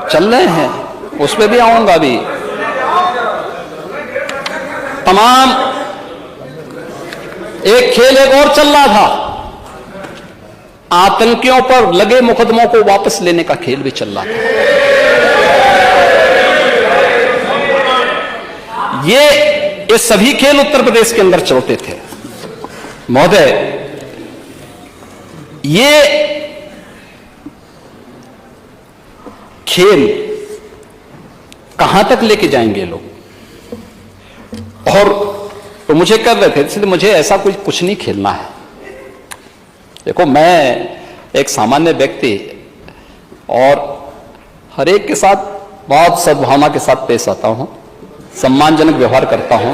चल रहे हैं, उस पर भी आऊंगा। अभी तमाम एक खेल एक और चल रहा था, आतंकियों पर लगे मुकदमों को वापस लेने का खेल भी चल रहा था। ये सभी खेल उत्तर प्रदेश के अंदर चलते थे। महोदय, ये खेल कहां तक लेके जाएंगे लोग? और तो मुझे कर रहे थे, इसलिए मुझे ऐसा कुछ नहीं खेलना है। देखो, मैं एक सामान्य व्यक्ति और हर एक के साथ बहुत सद्भावना के साथ पेश आता हूं, सम्मानजनक व्यवहार करता हूं,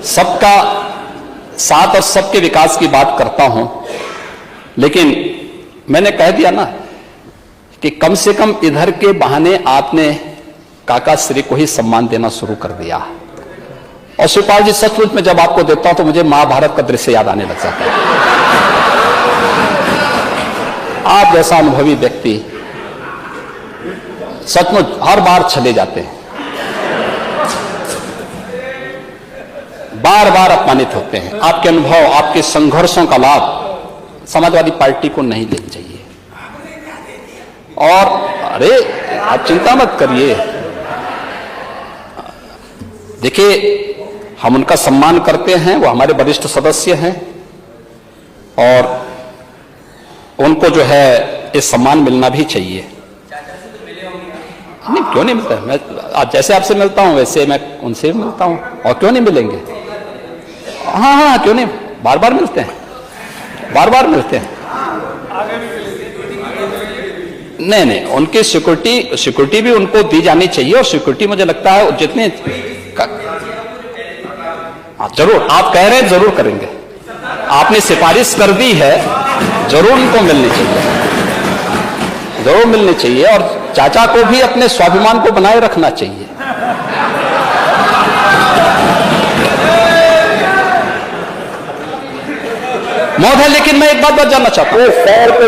सबका साथ और सबके विकास की बात करता हूं। लेकिन मैंने कह दिया ना कि कम से कम इधर के बहाने आपने काका श्री को ही सम्मान देना शुरू कर दिया। और शिवपाल जी, सचमुच में जब आपको देखता हूं तो मुझे महाभारत का दृश्य याद आने लग जाता है। आप जैसा अनुभवी व्यक्ति सचमुच हर बार चले जाते हैं, बार बार अपमानित होते हैं। आपके अनुभव, आपके संघर्षों का लाभ समाजवादी पार्टी को नहीं लेना चाहिए। और अरे, आप चिंता मत करिए, देखिए हम उनका सम्मान करते हैं, वो हमारे वरिष्ठ सदस्य हैं और उनको जो है ये सम्मान मिलना भी चाहिए। नहीं, क्यों नहीं मिलता? मैं आज जैसे आपसे मिलता हूं वैसे मैं उनसे भी मिलता हूं, और क्यों नहीं मिलेंगे? हाँ हाँ, क्यों नहीं, बार बार मिलते हैं, बार बार मिलते हैं। नहीं नहीं, उनकी सिक्योरिटी भी उनको दी जानी चाहिए। और सिक्योरिटी मुझे लगता है जितने जरूर आप कह रहे हैं, जरूर करेंगे। आपने सिफारिश कर दी है, जरूर उनको मिलनी चाहिए, जरूर मिलनी चाहिए। और चाचा को भी अपने स्वाभिमान को बनाए रखना चाहिए। महोदय, लेकिन मैं एक बात जानना चाहता हूँ। सैर पे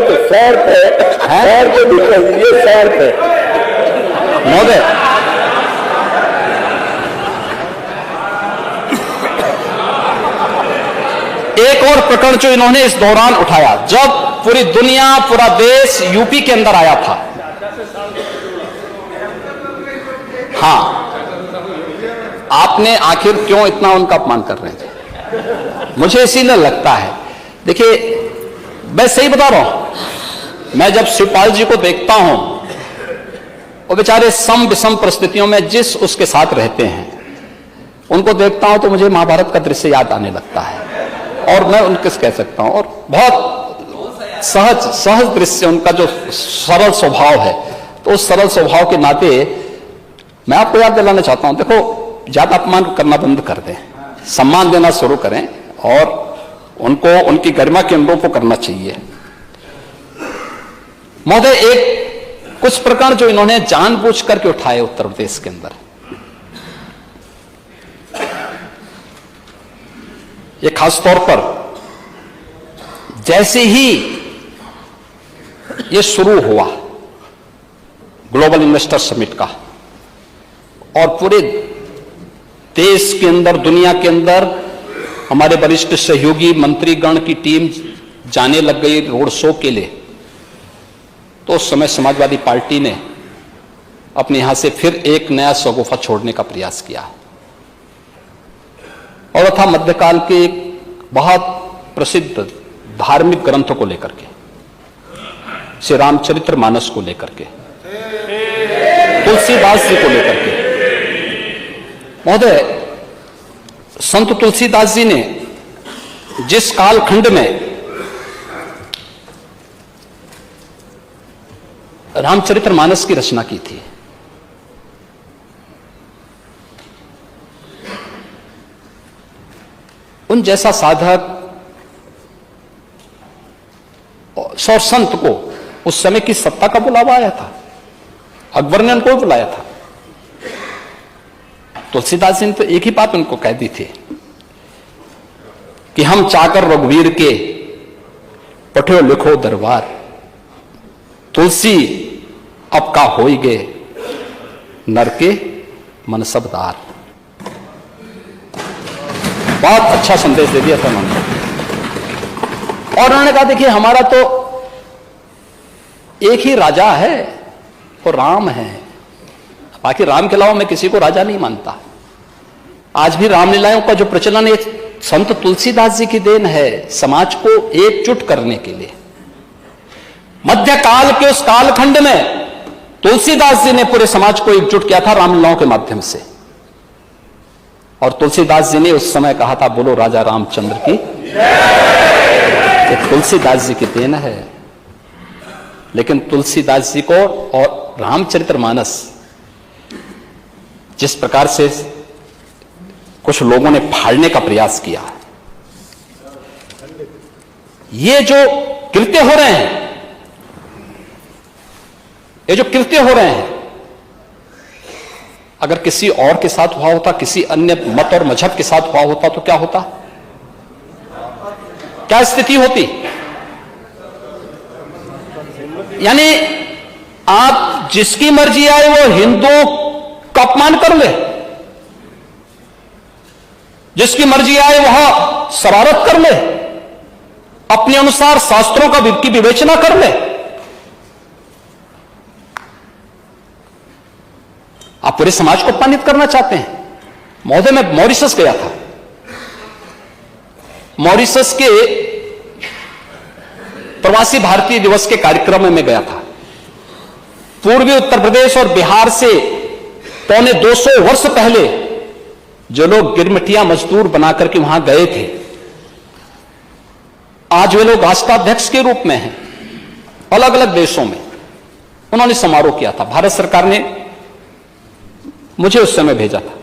महोदय, एक और प्रकरण जो इन्होंने इस दौरान उठाया, जब पूरी दुनिया, पूरा देश यूपी के अंदर आया था। हाँ, आपने आखिर क्यों इतना उनका अपमान कर रहे थे? मुझे इसीलिए लगता है, देखिए मैं सही बता रहा हूं, मैं जब शिवपाल जी को देखता हूं, वो बेचारे सम विषम परिस्थितियों में जिस उसके साथ रहते हैं, उनको देखता हूं तो मुझे महाभारत का दृश्य याद आने लगता है। और मैं उनके कह सकता हूं, और बहुत सहज दृश्य, उनका जो सरल स्वभाव है, तो उस सरल स्वभाव के नाते मैं आपको याद दिलाना चाहता हूं, देखो ज्यादा अपमान करना बंद कर दें, सम्मान देना शुरू करें और उनको उनकी गरिमा के अनुरूप करना चाहिए। महोदय, एक कुछ प्रकरण जो इन्होंने जानबूझ करके उठाए उत्तर प्रदेश के अंदर, ये खासतौर पर जैसे ही ये शुरू हुआ ग्लोबल इन्वेस्टर समिट का, और पूरे देश के अंदर, दुनिया के अंदर हमारे वरिष्ठ सहयोगी मंत्रीगण की टीम जाने लग गई रोड शो के लिए, तो उस समय समाजवादी पार्टी ने अपने यहां से फिर एक नया शगुफा छोड़ने का प्रयास किया। और था मध्यकाल के एक बहुत प्रसिद्ध धार्मिक ग्रंथ को लेकर के, श्री रामचरितमानस को लेकर के, तुलसीदास जी को लेकर के। महोदय, संत तुलसीदास जी ने जिस कालखंड में रामचरितमानस की रचना की थी, उन जैसा साधक और संत को उस समय की सत्ता का बुलावा आया था। अकबर ने उनको बुलाया था। तुलसीदास जी ने तो एक ही बात उनको कह दी थी कि हम चाकर रघुवीर के पठो लिखो दरबार, तुलसी अब का होई गे नरके मनसबदार। बहुत अच्छा संदेश दे दिया था उन्होंने। और उन्होंने कहा देखिए हमारा तो एक ही राजा है, वो राम है, बाकी राम के अलावा मैं किसी को राजा नहीं मानता। आज भी रामलीलाओं का जो प्रचलन है संत तुलसीदास जी की देन है, समाज को एकजुट करने के लिए। मध्यकाल के उस कालखंड में तुलसीदास जी ने पूरे समाज को एकजुट किया था रामलीलाओं के माध्यम से। और तुलसीदास जी ने उस समय कहा था बोलो राजा रामचंद्र की। तुलसीदास जी की देन है। लेकिन तुलसीदास जी को और रामचरितमानस जिस प्रकार से कुछ लोगों ने फाड़ने का प्रयास किया, ये जो कृत्य हो रहे हैं, ये जो कृत्य हो रहे हैं, अगर किसी और के साथ हुआ होता, किसी अन्य मत और मजहब के साथ हुआ होता तो क्या होता, क्या स्थिति होती? यानी आप जिसकी मर्जी आए वो हिंदुओं का अपमान कर ले, जिसकी मर्जी आए वह शरारत कर ले, अपने अनुसार शास्त्रों की विवेचना कर ले। आप पूरे समाज को अपमानित करना चाहते हैं। महोदय मैं मॉरिशस गया था, मॉरिशस के प्रवासी भारतीय दिवस के कार्यक्रम में मैं गया था। पूर्वी उत्तर प्रदेश और बिहार से पौने 200 वर्ष पहले जो लोग गिरमिटिया मजदूर बनाकर के वहां गए थे, आज वे लोग राष्ट्राध्यक्ष के रूप में हैं अलग अलग देशों में। उन्होंने समारोह किया था, भारत सरकार ने मुझे उस समय भेजा था।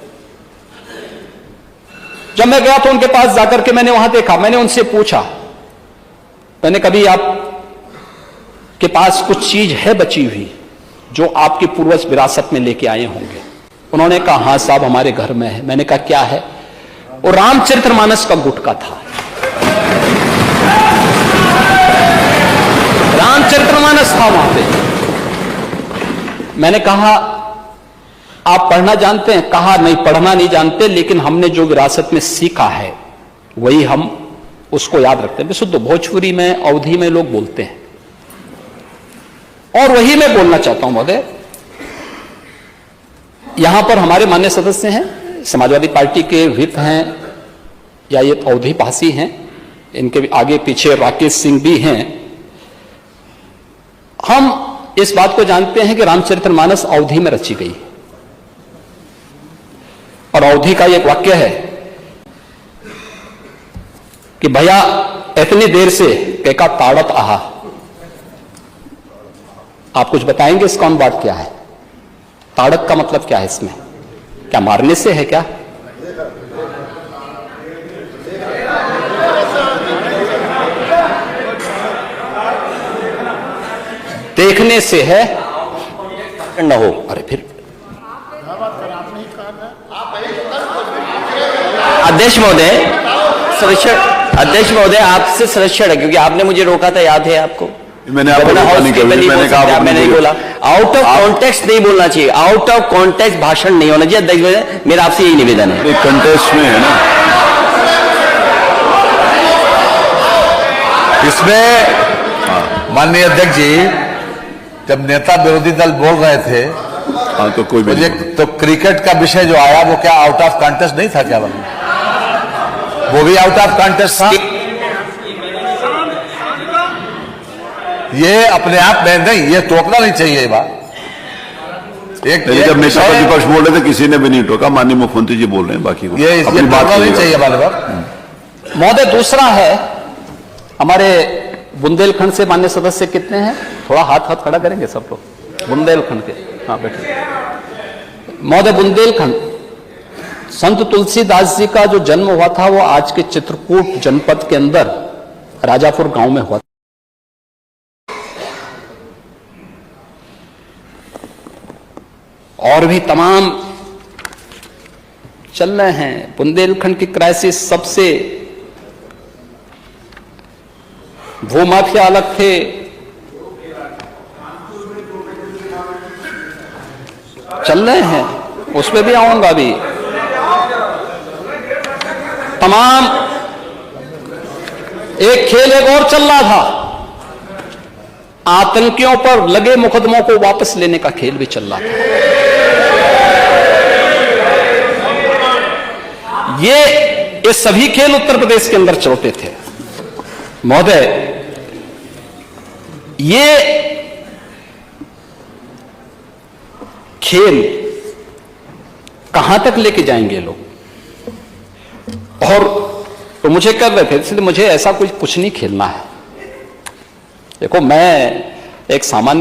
जब मैं गया तो उनके पास जाकर के मैंने वहां देखा, मैंने उनसे पूछा, मैंने कभी आप के पास कुछ चीज है बची हुई जो आपके पूर्वज विरासत में लेके आए होंगे? उन्होंने कहा हां साहब हमारे घर में है। मैंने कहा क्या है? वो रामचरितमानस का गुटका था। रामचरितमानस था वहां पे। मैंने कहा आप पढ़ना जानते हैं? कहा नहीं पढ़ना नहीं जानते, लेकिन हमने जो विरासत में सीखा है वही हम उसको याद रखते हैं। शुद्ध भोजपुरी में अवधी में लोग बोलते हैं और वही मैं बोलना चाहता हूं महोदय। यहां पर हमारे मान्य सदस्य हैं, समाजवादी पार्टी के व्हिप हैं या ये अवधी भाषी हैं, इनके आगे पीछे राकेश सिंह भी हैं। हम इस बात को जानते हैं कि रामचरितमानस अवधी में रची गई और अवधी का एक वाक्य है कि भैया इतनी देर से केका ताड़त आहा। आप कुछ बताएंगे इसका अनुवाद क्या है? ताड़क का मतलब क्या है इसमें? क्या मारने से है क्या? देखने से है न हो। अरे फिर अध्यक्ष महोदय, संरक्षण अध्यक्ष महोदय आपसे संरक्षण है क्योंकि आपने मुझे रोका था, याद है आपको? मैंने आपको मैंने नहीं बोला। आउट ऑफ कॉन्टेक्स्ट नहीं बोलना चाहिए, आउट ऑफ कॉन्टेक्स्ट भाषण नहीं होना चाहिए। अध्यक्ष महोदय मेरा आपसे यही निवेदन है। कंटेस्ट में है ना, इसमें माननीय अध्यक्ष जी जब नेता विरोधी दल बोल रहे थे हाँ तो कोई भी तो क्रिकेट का विषय जो आया वो क्या आउट ऑफ कॉन्टेस्ट नहीं था क्या? वो भी आउट ऑफ कॉन्टेस्ट था। ये अपने आप में नहीं, ये टोकना नहीं चाहिए ये बात। एक जब नेता प्रतिपक्ष बोल रहे थे किसी ने भी नहीं टोका, माननीय मुख्यमंत्री जी बोल रहे हैं, बाकी ये टोकना नहीं चाहिए बात। महोदय दूसरा है, हमारे बुंदेलखंड से मान्य सदस्य कितने हैं? थोड़ा हाथ खड़ा करेंगे सब लोग बुंदेलखंड के। हाँ बैठे महोदय। बुंदेलखंड संत तुलसीदास जी का जो जन्म हुआ था वो आज के चित्रकूट जनपद के अंदर राजापुर गांव में हुआ था। और भी तमाम चल रहे हैं। बुंदेलखंड की क्राइसिस सबसे, भूमाफिया अलग थे, चल रहे हैं, उस पर भी आऊंगा भी। तमाम एक खेल एक और चल रहा था, आतंकियों पर लगे मुकदमों को वापस लेने का खेल भी चल रहा था। ये सभी खेल उत्तर प्रदेश के अंदर चलते थे। महोदय, ये खेल कहां तक लेके जाएंगे लोग? और तो मुझे कर रहे थे, इसलिए मुझे ऐसा कुछ नहीं खेलना है। देखो, मैं एक सामान्य